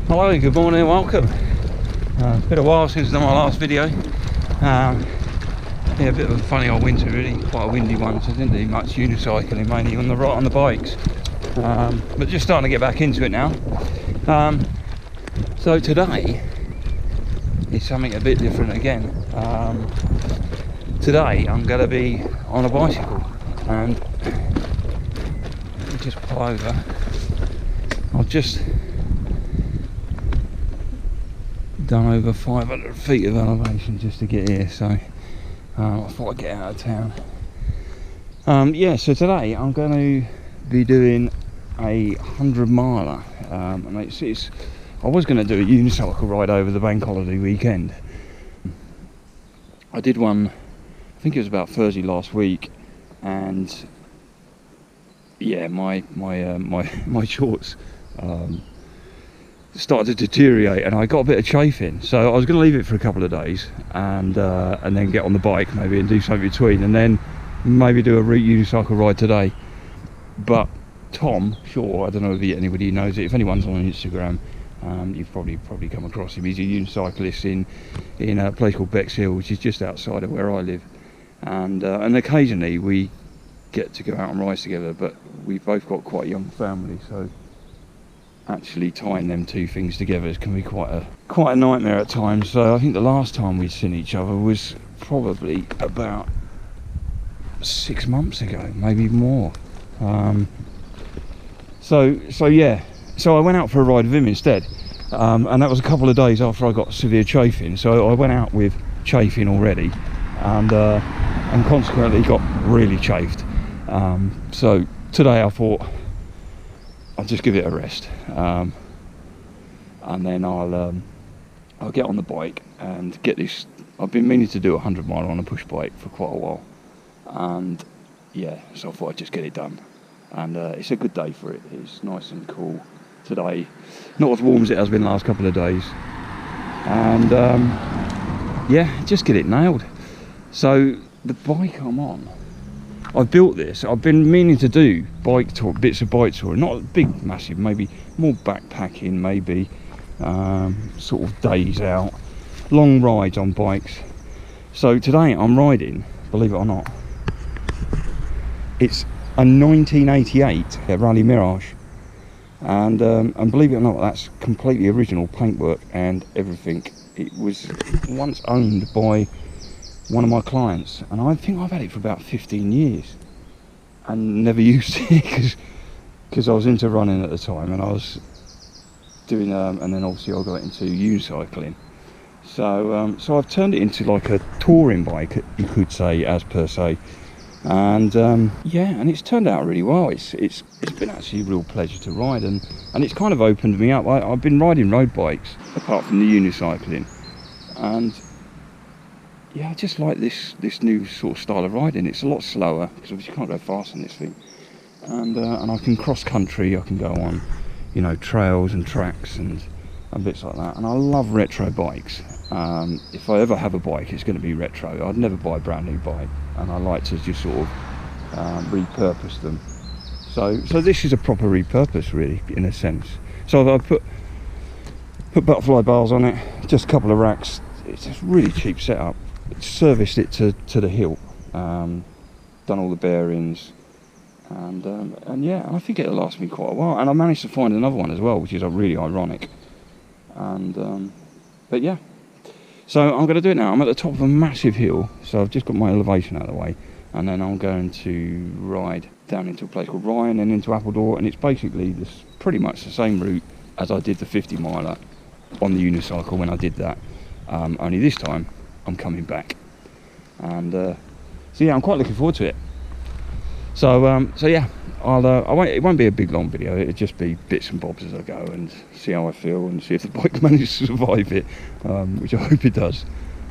Hello, good morning, welcome. It's been a while since I've done my last video. Yeah, a bit of a funny old winter really, quite a windy one, so I didn't do much unicycling, mainly on the bikes. But just starting to get back into it now. So today is something a bit different again. Today I'm going to be on a bicycle, and let me just pull over. I've just done over 500 feet of elevation just to get here, so I thought I'd get out of town. Yeah, so today I'm going to be doing a 100 miler, and I was going to do a unicycle ride over the bank holiday weekend. I did one, I think it was about Thursday last week, and yeah, my shorts started to deteriorate, and I got a bit of chafing, so I was going to leave it for a couple of days and then get on the bike maybe and do something between, and then maybe do a unicycle ride today. But Tom Shaw, I don't know if anybody knows it, if anyone's on Instagram, you've probably come across him. He's a unicyclist in a place called Bexhill, which is just outside of where I live, and occasionally we get to go out and ride together, but we've both got quite a young family, so actually tying them two things together can be quite a nightmare at times. So I think the last time we'd seen each other was probably about 6 months ago, maybe more. So yeah, so I went out for a ride with him instead, and that was a couple of days after I got severe chafing. So I went out with chafing already, and consequently got really chafed. So today I thought I'll just give it a rest, and then I'll get on the bike and get this. I've been meaning to do a 100 mile on a push bike for quite a while, and yeah, so I thought I'd just get it done. And it's a good day for it. It's nice and cool today, not as warm as it has been the last couple of days, and yeah, just get it nailed. So the bike I'm on, I've built this. I've been meaning to do bike tour, bits of bike tour, not big, massive, maybe more backpacking, maybe sort of days out, long rides on bikes. So today I'm riding, believe it or not, it's a 1988 Raleigh Mirage, and believe it or not, that's completely original paintwork and everything. It was once owned by one of my clients, and I think I've had it for about 15 years and never used it because I was into running at the time, and I was doing and then obviously I got into unicycling, so I've turned it into like a touring bike, you could say, as per se, and yeah, and it's turned out really well. It's been actually a real pleasure to ride, and it's kind of opened me up. I've been riding road bikes apart from the unicycling, and yeah, I just like this new sort of style of riding. It's a lot slower because obviously you can't go fast on this thing, and I can cross country. I can go on, you know, trails and tracks and bits like that. And I love retro bikes. If I ever have a bike, it's going to be retro. I'd never buy a brand new bike, and I like to just sort of repurpose them. So this is a proper repurpose, really, in a sense. So I've put butterfly bars on it, just a couple of racks. It's a really cheap setup. Serviced it to the hilt, done all the bearings, and yeah, I think it'll last me quite a while. And I managed to find another one as well, which is really ironic. And but yeah, so I'm going to do it now. I'm at the top of a massive hill, so I've just got my elevation out of the way, and then I'm going to ride down into a place called Ryan and into Appledore, and it's basically pretty much the same route as I did the 50 miler on the unicycle when I did that, only this time I'm coming back, and so yeah, I'm quite looking forward to it. So yeah, it won't be a big long video. It'll just be bits and bobs as I go, and see how I feel, and see if the bike manages to survive it, which I hope it does.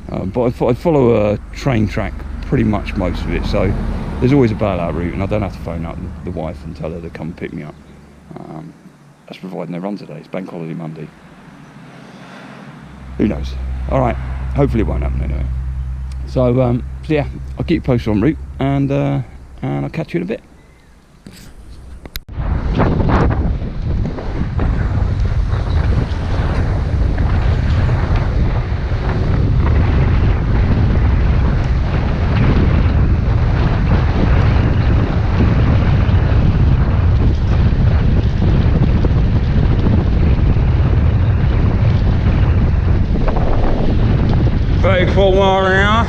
But I follow a train track pretty much most of it, so there's always a bailout route, and I don't have to phone up the wife and tell her to come pick me up. That's providing they run today. It's Bank Holiday Monday. Who knows? All right. Hopefully it won't happen anyway. So yeah, I'll keep you posted on route, and I'll catch you in a bit. 34 mile an hour.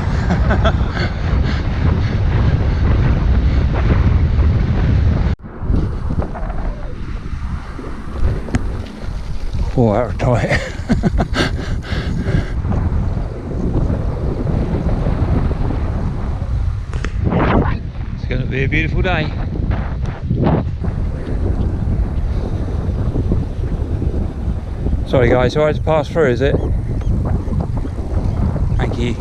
Oh, that was tight. It's going to be a beautiful day. Sorry guys, alright to pass through, is it? Thank you.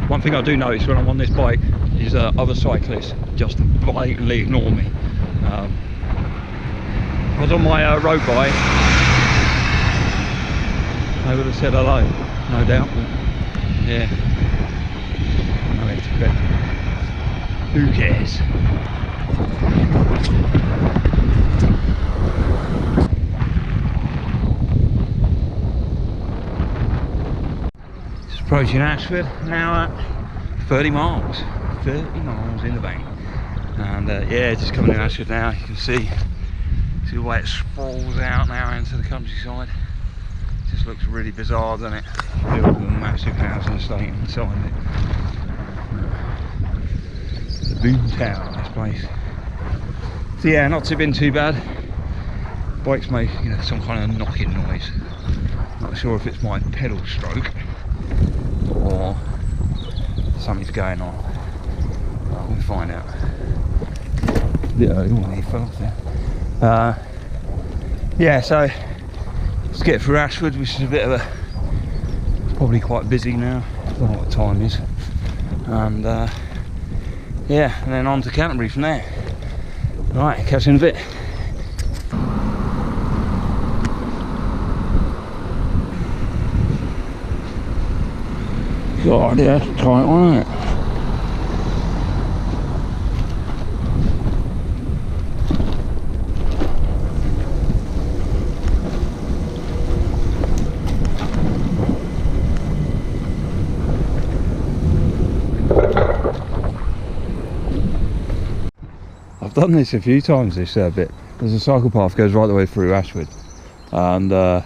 One thing I do notice when I'm on this bike is other cyclists just blatantly ignore me. I was on my road bike, I would have said hello, no doubt, but yeah, no etiquette. Who cares? Just approaching Ashford, now at 30 miles in the bank. And yeah, just coming in Ashford now, you can see the way it sprawls out now into the countryside. It just looks really bizarre, doesn't it? Built a massive housing estate inside of it. The boom town, this place. So yeah, not been too bad. Bikes make, you know, some kind of knocking noise. Not sure if it's my pedal stroke or something's going on. We'll find out. Yeah, he fell off there. Yeah, so let's get through Ashford, which is a bit of a, probably quite busy now. I don't know what the time is. And yeah, and then on to Canterbury from there. Right, catch you in a bit. God, yeah, that's tight, wasn't it? I've done this a few times, this bit. There's a cycle path goes right the way through Ashford, and yeah,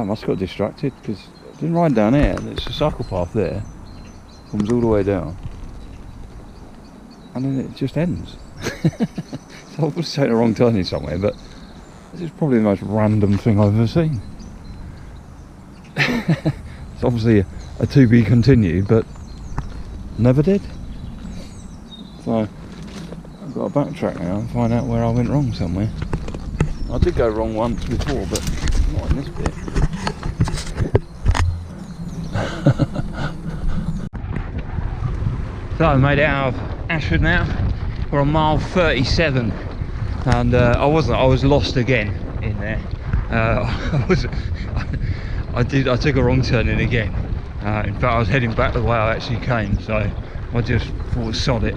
I must have got distracted because I didn't ride down here, and it's a cycle path there, comes all the way down, and then it just ends. So I was taking a wrong turning somewhere, but this is probably the most random thing I've ever seen. It's obviously a to be continued, but never did. So I've got to backtrack now and find out where I went wrong somewhere. I did go wrong once before, but not in this bit. So I made it out of Ashford now. We're on mile 37, and I was lost again in there. I took a wrong turn in again. In fact, I was heading back the way I actually came, so I just thought, sod it.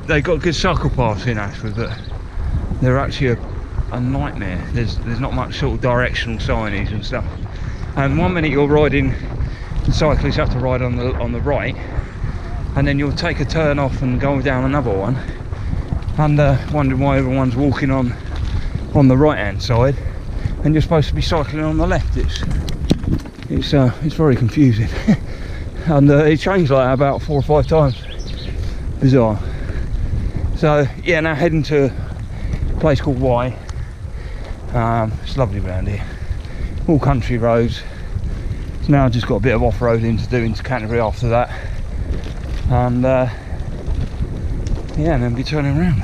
They got good cycle paths in Ashford, but they're actually a nightmare. There's not much sort of directional signage and stuff. And 1 minute you're riding, the cyclists have to ride on the right, and then you'll take a turn off and go down another one, and wondering why everyone's walking on the right hand side, and you're supposed to be cycling on the left. It's very confusing. And it changed like that about 4 or 5 times. Bizarre. So yeah, now heading to a place called Y. It's lovely around here, all country roads. So now I've just got a bit of off-roading to do into Canterbury after that, and yeah, and then be turning around.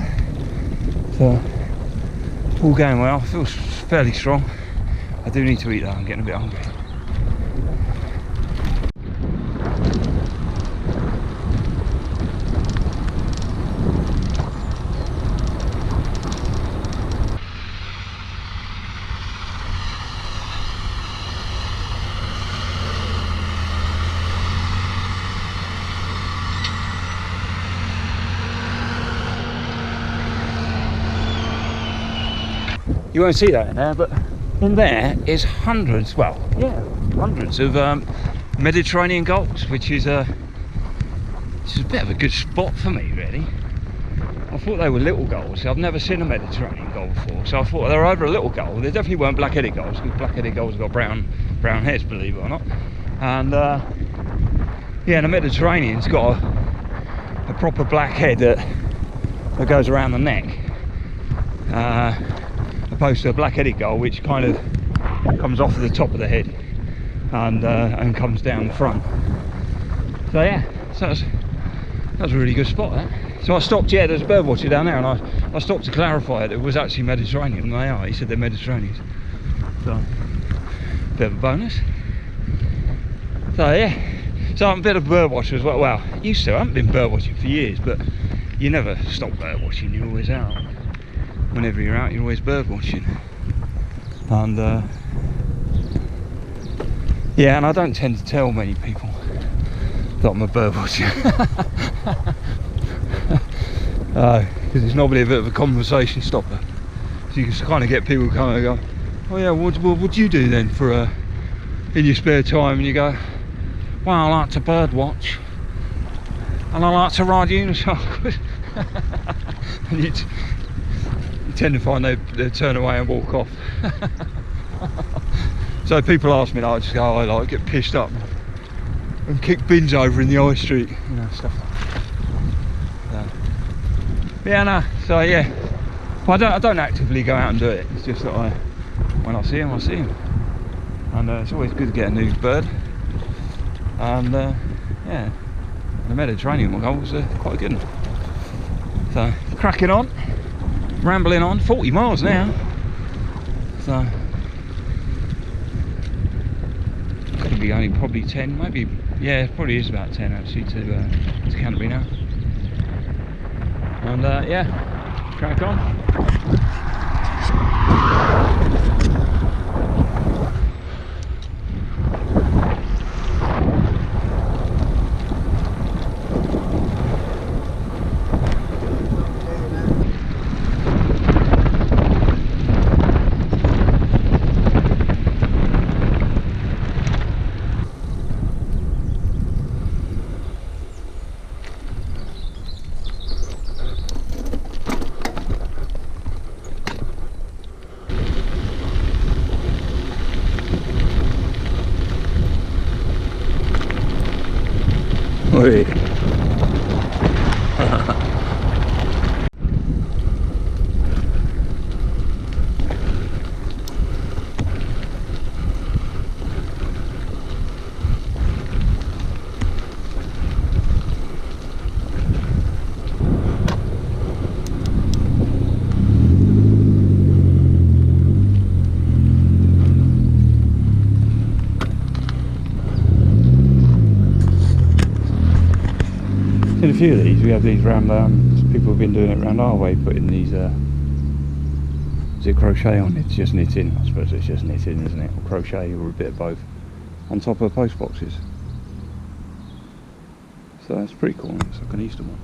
So all going well. I feel fairly strong. I do need to eat though, I'm getting a bit hungry. You won't see that in there, but in there is hundreds, well, yeah, hundreds of Mediterranean gulls, which is a bit of a good spot for me, really. I thought they were little gulls. I've never seen a Mediterranean gull before, so I thought they were either a little gull. They definitely weren't black-headed gulls, because black-headed gulls have got brown heads, believe it or not. And yeah, the Mediterranean's got a proper black head that goes around the neck, opposed to a black-headed gull, which kind of comes off the top of the head and comes down the front. So yeah, so that's a really good spot, that. So I stopped, yeah, there's a bird watcher down there, and I stopped to clarify it was actually Mediterranean, and they are. He said they're Mediterraneans. So, bit of a bonus. So yeah, so I'm a bit of a bird watcher as well. Well, used to. I haven't been bird watching for years, but you never stop bird watching, you're always out. Whenever you're out, you're always bird watching. And yeah, and I don't tend to tell many people that I'm a bird watcher. Because it's normally a bit of a conversation stopper. So you can kind of get people coming and go, oh yeah, what do you do then for in your spare time? And you go, well, I like to bird watch, and I like to ride unicycles. And you tend to find they turn away and walk off. So people ask me, and I just go, I like get pissed up and kick bins over in the high street, you know, stuff like that. Yeah, no, so yeah, well, I don't actively go out and do it. It's just that when I see him, I see him, and it's always good to get a new bird. And yeah, the Mediterranean gulls are quite good. So cracking on, rambling on, 40 miles now. So could be only probably 10, maybe. Yeah, it probably is about 10 actually to Canterbury now. And yeah, crack on. Oi. In a few of these, we have these round, people have been doing it round our way, putting these, is it crochet on? It's just knitting, I suppose it's just knitting, isn't it? Or crochet, or a bit of both, on top of post boxes. So that's pretty cool, it's like an Easter one.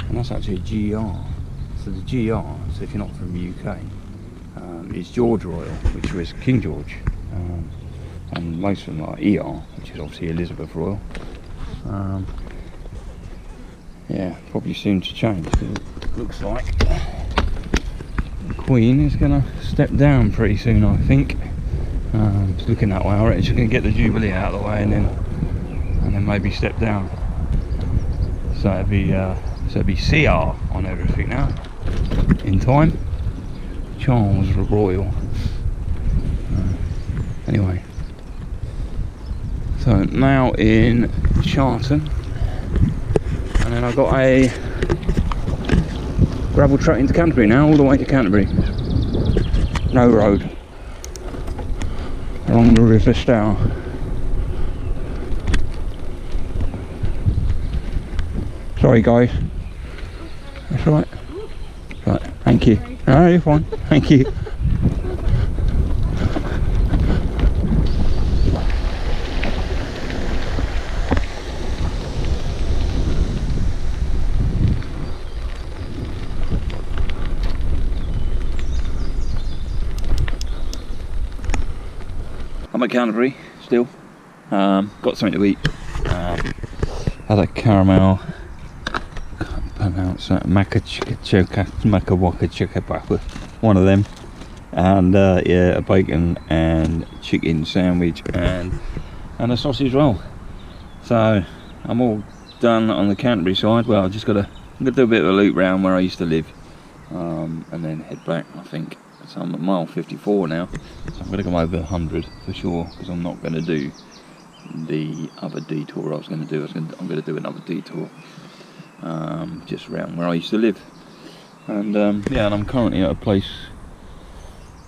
And that's actually a GR. So the GR, so if you're not from the UK, is George Royal, which was King George. And most of them are ER, which is obviously Elizabeth Royal. Yeah, probably soon to change, because it looks like the Queen is going to step down pretty soon, I think. It's looking that way. I reckon she's going to get the Jubilee out of the way and then maybe step down. So it'd be CR on everything now in time. Charles Royal. Anyway. So now in Charlton, and then I've got a gravel track into Canterbury now, all the way to Canterbury. No road. Along the River Stour. Sorry guys. That's alright. Right, thank you. No, you're fine. Thank you. I'm at Canterbury still. Got something to eat. Had a caramel, can't pronounce that, macawaka, one of them, and yeah, a bacon and chicken sandwich and a sausage roll. So I'm all done on the Canterbury side. Well, I'm gonna do a bit of a loop round where I used to live, and then head back. I think so. I'm at mile 54 now, so I'm gonna go over 100 for sure, because I'm not gonna do the other detour I was going to do. I'm going to do another detour just around where I used to live, and yeah, and I'm currently at a place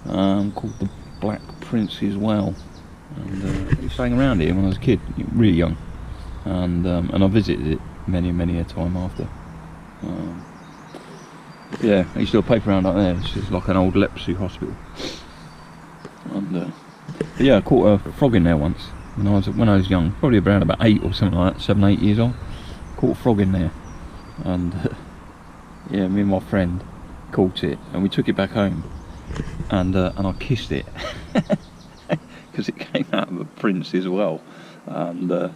called the Black Prince's Well, and I was staying around here when I was a kid, really young, and I visited it many a time after. Yeah, I used to do a paper round up there. It's just like an old leprosy hospital, and but yeah, I caught a frog in there once. When I was young, probably around about 8 or something like that, 7, 8 years old, caught a frog in there, and yeah, me and my friend caught it, and we took it back home, and I kissed it because it came out of a prince's well, and I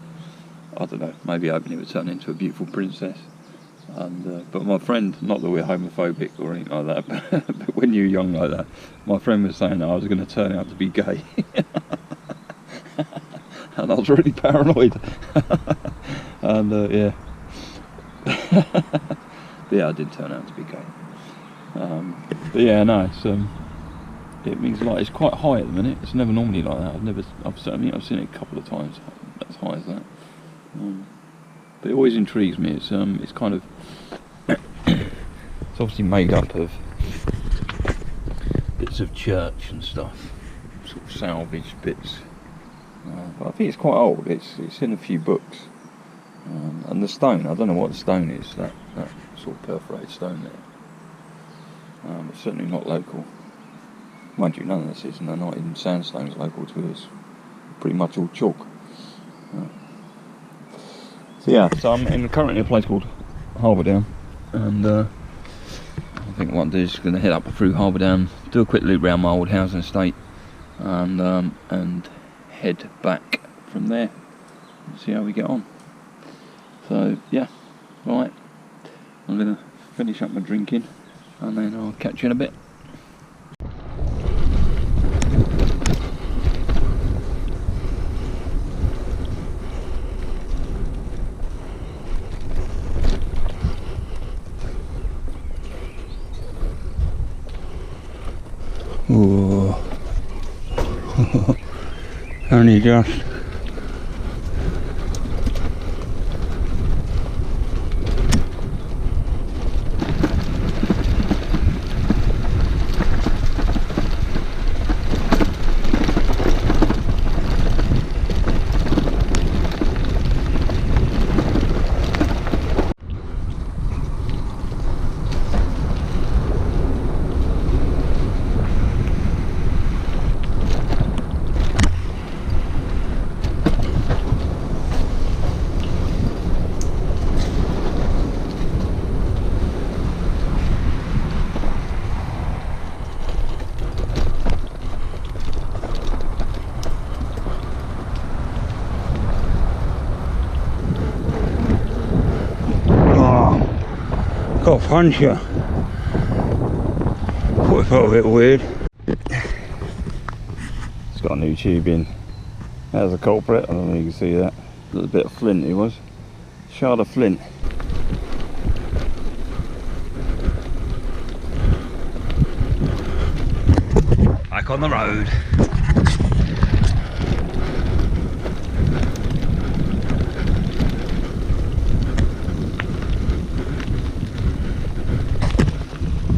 don't know, maybe hoping it would turn into a beautiful princess, and but my friend, not that we're homophobic or anything like that, but when you're young like that, my friend was saying that I was going to turn out to be gay. And I was really paranoid. And yeah. But yeah, I did turn out to be gay. But yeah, no, it's it means like it's quite high at the minute. It's never normally like that. I've seen it a couple of times as high as that. But it always intrigues me. It's kind of it's obviously made up of bits of church and stuff, sort of salvaged bits. But I think it's quite old. It's in a few books, and the stone, I don't know what the stone is, that sort of perforated stone there. It's certainly not local. Mind you, none of this is, and they're not even sandstones local to us. Pretty much all chalk. So yeah, so I'm currently in a place called Harbour Down, and I think what I'm doing is going to head up through Harbour Down, do a quick loop round my old housing estate, and head back from there and see how we get on. So yeah, right, I'm going to finish up my drinking and then I'll catch you in a bit. Ooh. Only just. Got a punch you. Thought it felt a bit weird. It's got a new tube in. There's a culprit, I don't know if you can see that. A little bit of flint it was. Shard of flint. Back on the road.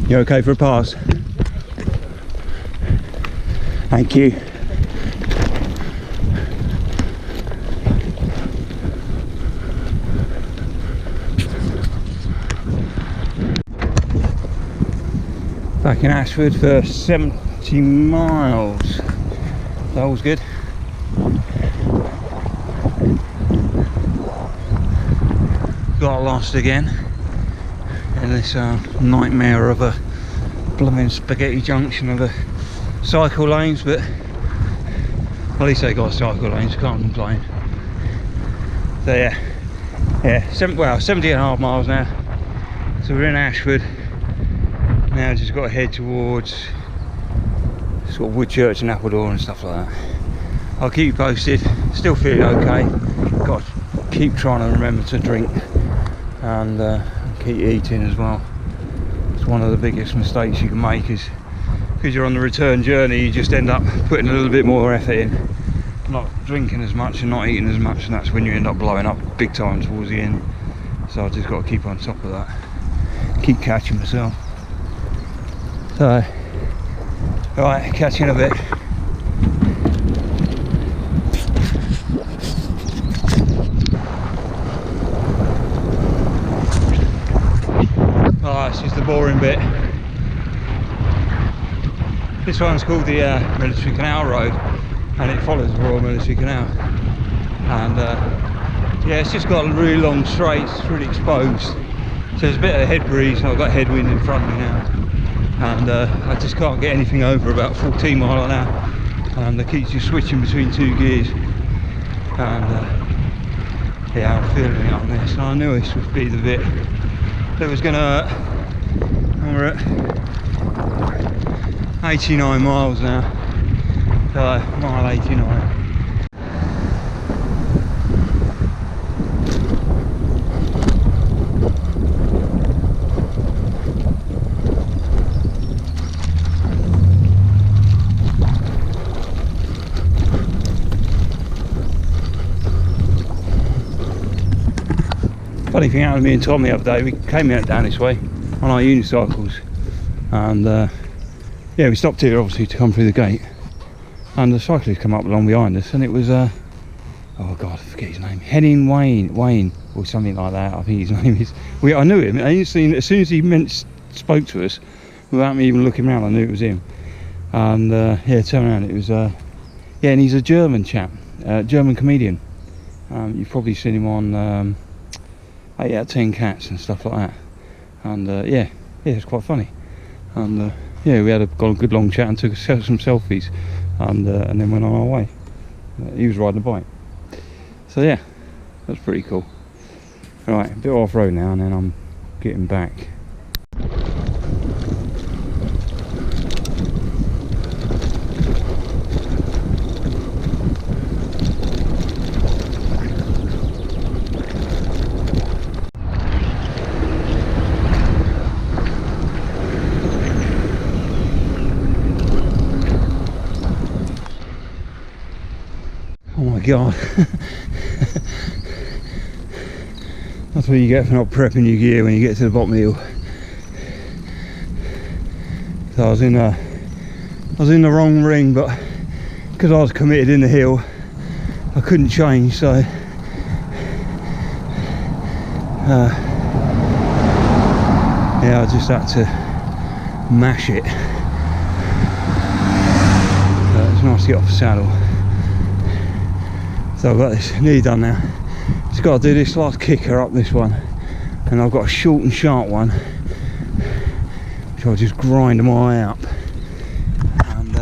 You okay for a pass? Thank you. Back in Ashford for 70 miles. That was good. Got lost again in this nightmare of a blooming spaghetti junction of a cycle lanes, but At least they got cycle lanes, can't complain. So yeah, 70.5 miles now. So we're in Ashford. Now just got to head towards sort of Woodchurch and Appledore and stuff like that. I'll keep you posted. Still feeling okay. Got to keep trying to remember to drink and keep eating as well. It's one of the biggest mistakes you can make, is because you're on the return journey, you just end up putting a little bit more effort in, not drinking as much and not eating as much, and that's when you end up blowing up big time towards the end. So I've just got to keep on top of that, keep catching myself. So alright, catch you in a bit. Oh, it's just the boring bit. This one's called the Military Canal Road, and it follows the Royal Military Canal. And yeah, it's just got really long straights, it's really exposed. So there's a bit of a head breeze, and I've got headwind in front of me now. And I just can't get anything over about 14 mile an hour. And I keep just switching between 2 gears. And yeah, I'm feeling it on this. And I knew this would be the bit that was going to hurt. And we're at 89 miles now. So, mile 89. Funny thing happened to me and Tom the other day. We came out down this way on our unicycles, and yeah, we stopped here obviously to come through the gate, and the cyclist come up along behind us, and it was oh god, I forget his name, Henning Wayne or something like that, I think his name is. I knew him. As soon as he spoke to us, without me even looking around, I knew it was him. And yeah, turned around, it was yeah, and he's a German chap, German comedian. You've probably seen him on 8 out of 10 Cats and stuff like that. And yeah, it's quite funny. And yeah, we had got a good long chat and took some selfies, and then went on our way. He was riding a bike. So yeah, that's pretty cool. Alright, a bit off road now, and then I'm getting back. Oh my god. That's what you get for not prepping your gear when you get to the bottom of the hill. So I was in the wrong ring, but because I was committed in the hill, I couldn't change, so yeah, I just had to mash it. So it's nice to get off the saddle. So I've got this nearly done now. Just got to do this last kicker up this one, and I've got a short and sharp one, which I'll just grind my way up. And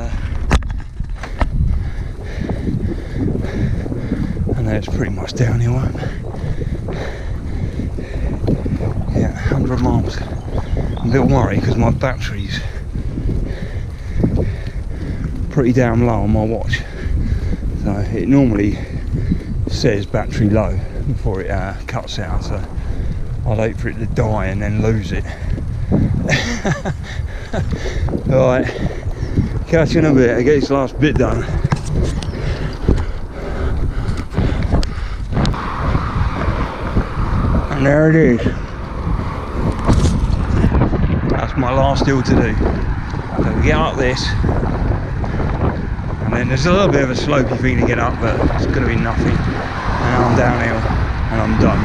then it's pretty much downhill. Yeah, 100 miles. I'm a bit worried because my battery's pretty damn low on my watch. So it normally says battery low before it cuts out, so I'd hate for it to die and then lose it. Alright, catch you in a bit. I get this last bit done. And there it is. That's my last hill to do. So we get up this, and then there's a little bit of a slopey thing to get up, but it's going to be nothing. And I'm downhill, and I'm done.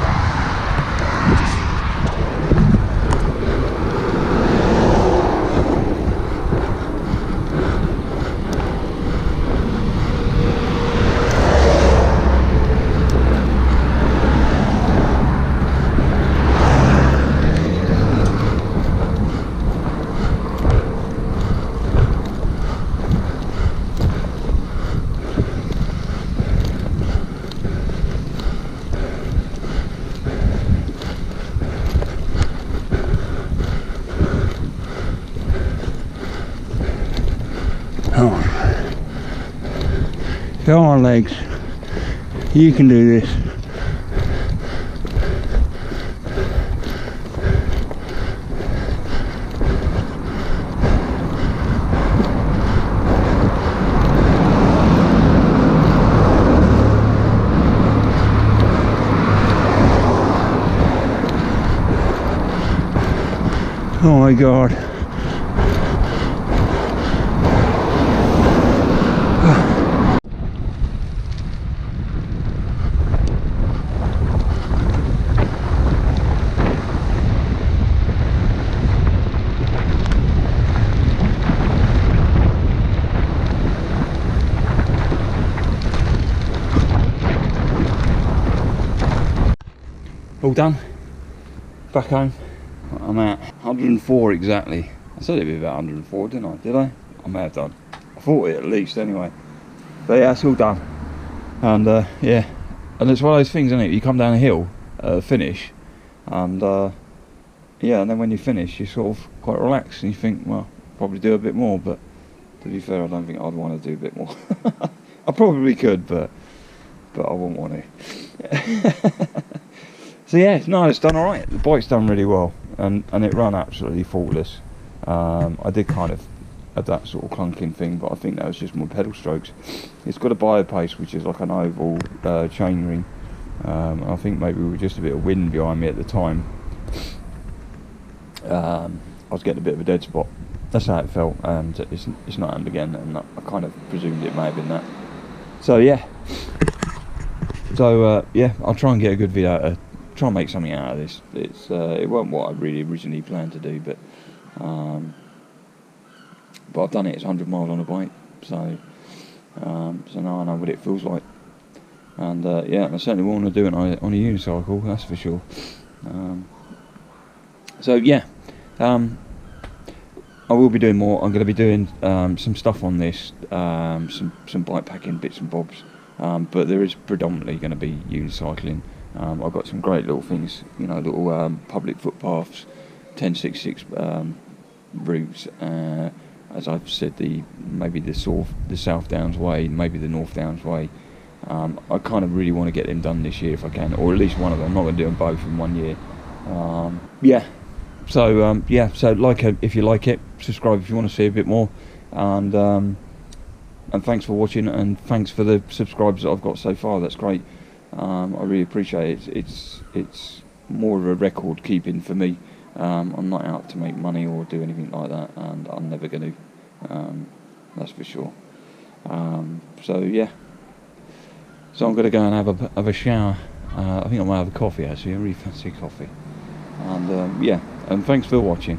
Come on, legs. You can do this. Oh my God. All done. Back home. I'm at 104 exactly. I said it'd be about 104, didn't I? Did I? I may have done. I thought it at least anyway. But yeah, it's all done. And yeah, and it's one of those things, isn't it? You come down a hill, finish, and yeah, and then when you finish, you're sort of quite relaxed, and you think, well, probably do a bit more. But to be fair, I don't think I'd want to do a bit more. I probably could, but I wouldn't want to. So yeah, no, it's done all right. The bike's done really well, and it ran absolutely faultless. I did kind of have that sort of clunking thing, but I think that was just my pedal strokes. It's got a biopace, which is like an oval chain ring. I think maybe we were just a bit of wind behind me at the time. I was getting a bit of a dead spot. That's how it felt, and it's not happened again, and I kind of presumed it may have been that. So yeah. So yeah, I'll try and get a good video. Try and make something out of this. It wasn't what I really originally planned to do, but I've done it. It's 100 miles on a bike, so now I know what it feels like, and yeah, I certainly want to do it on a unicycle, that's for sure. So yeah, I will be doing more. I'm going to be doing some stuff on this, some bike packing bits and bobs, but there is predominantly going to be unicycling. I've got some great little things, you know, little public footpaths, 1066 routes. As I've said, maybe the South Downs way, maybe the North Downs way. I kind of really want to get them done this year if I can, or at least one of them. I'm not going to do them both in 1 year. Yeah. So yeah. So like if you like it, subscribe if you want to see a bit more, and thanks for watching, and thanks for the subscribers that I've got so far. That's great. I really appreciate it. It's more of a record keeping for me. I'm not out to make money or do anything like that, and I'm never going to. That's for sure. So yeah. So I'm going to go and have a shower. I think I might have a coffee actually. I really fancy coffee. And yeah. And thanks for watching.